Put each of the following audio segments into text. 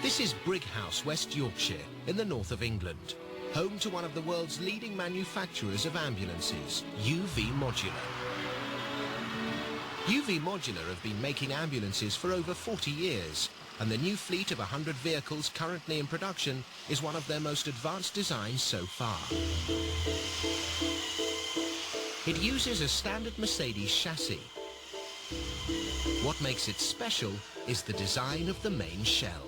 This is Brighouse, West Yorkshire, in the north of England, home to one of the world's leading manufacturers of ambulances, UV Modular. UV Modular have been making ambulances for over 40 years, and the new fleet of 100 vehicles currently in production is one of their most advanced designs so far. It uses a standard Mercedes chassis. What makes it special is the design of the main shell.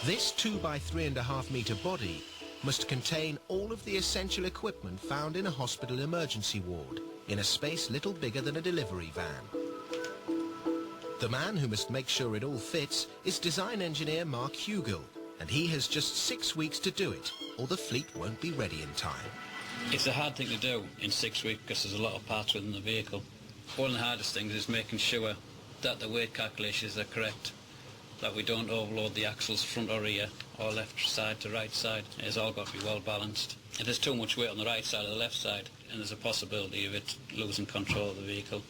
This 2 by 3.5 metre body must contain all of the essential equipment found in a hospital emergency ward, in a space little bigger than a delivery van. The man who must make sure it all fits is design engineer Mark Hugel, and he has just 6 weeks to do it, or the fleet won't be ready in time. It's a hard thing to do in 6 weeks because there's a lot of parts within the vehicle. One of the hardest things is making sure that the weight calculations are correct, that we don't overload the axles front or rear, or left side to right side. It's all got to be well balanced. If there's too much weight on the right side or the left side, and there's a possibility of it losing control of the vehicle.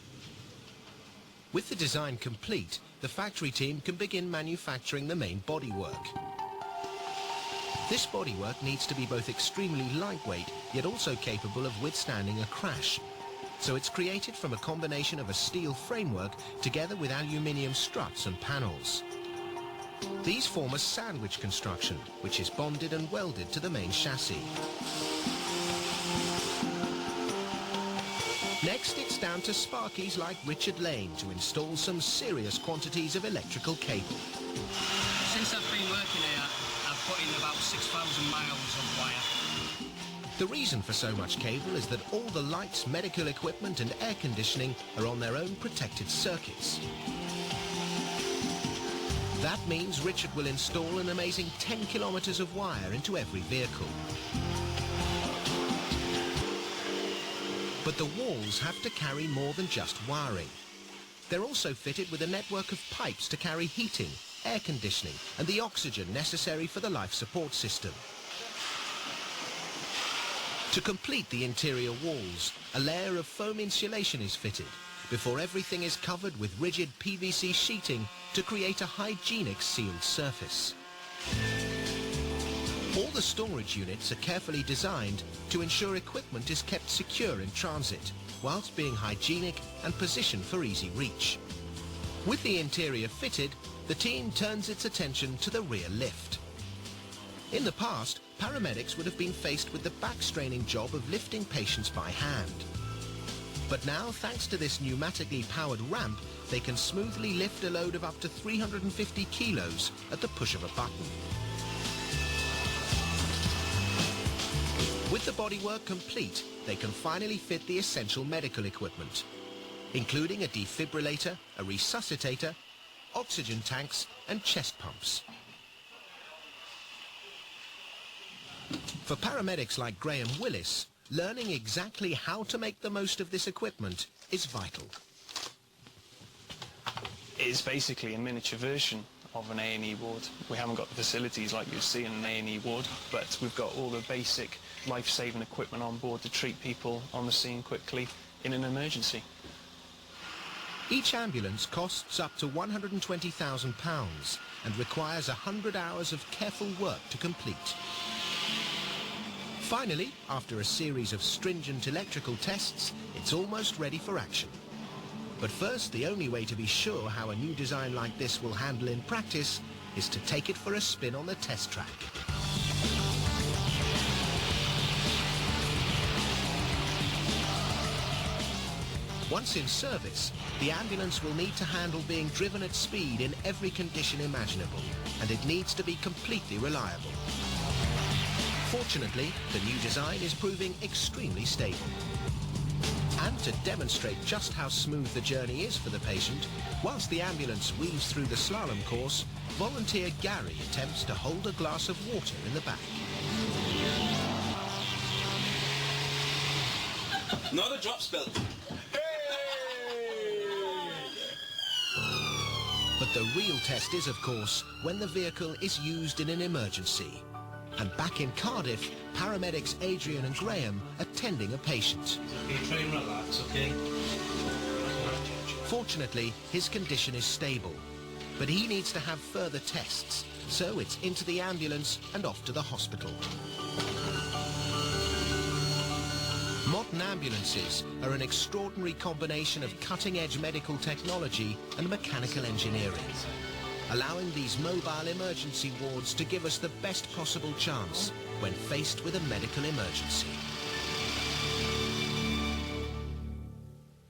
With the design complete, the factory team can begin manufacturing the main bodywork. This bodywork needs to be both extremely lightweight, yet also capable of withstanding a crash. So it's created from a combination of a steel framework together with aluminium struts and panels. These form a sandwich construction, which is bonded and welded to the main chassis. Next, it's down to sparkies like Richard Lane to install some serious quantities of electrical cable. Since I've been working here, I've put in about 6,000 miles of wire. The reason for so much cable is that all the lights, medical equipment and air conditioning are on their own protected circuits. That means Richard will install an amazing 10 kilometers of wire into every vehicle. But the walls have to carry more than just wiring. They're also fitted with a network of pipes to carry heating, air conditioning and the oxygen necessary for the life support system. To complete the interior walls, a layer of foam insulation is fitted before everything is covered with rigid PVC sheeting to create a hygienic sealed surface. All the storage units are carefully designed to ensure equipment is kept secure in transit, whilst being hygienic and positioned for easy reach. With the interior fitted, the team turns its attention to the rear lift. In the past, paramedics would have been faced with the back-straining job of lifting patients by hand. But now, thanks to this pneumatically powered ramp, they can smoothly lift a load of up to 350 kilos at the push of a button. With the bodywork complete, they can finally fit the essential medical equipment, including a defibrillator, a resuscitator, oxygen tanks and chest pumps. For paramedics like Graham Willis, learning exactly how to make the most of this equipment is vital. It is basically a miniature version of an A&E ward. We haven't got the facilities like you'd see in an A&E ward, but we've got all the basic life-saving equipment on board to treat people on the scene quickly in an emergency. Each ambulance costs up to £120,000 and requires 100 hours of careful work to complete. Finally, after a series of stringent electrical tests, it's almost ready for action. But first, the only way to be sure how a new design like this will handle in practice is to take it for a spin on the test track. Once in service, the ambulance will need to handle being driven at speed in every condition imaginable, and it needs to be completely reliable. Fortunately, the new design is proving extremely stable. And to demonstrate just how smooth the journey is for the patient, whilst the ambulance weaves through the slalom course, volunteer Gary attempts to hold a glass of water in the back. Not a drop spill. But the real test is, of course, when the vehicle is used in an emergency. And back in Cardiff, paramedics Adrian and Graham are tending a patient. Okay, try and relax, okay? Fortunately, his condition is stable, but he needs to have further tests So it's into the ambulance and off to the hospital. Modern ambulances are an extraordinary combination of cutting-edge medical technology and mechanical engineering, allowing these mobile emergency wards to give us the best possible chance when faced with a medical emergency.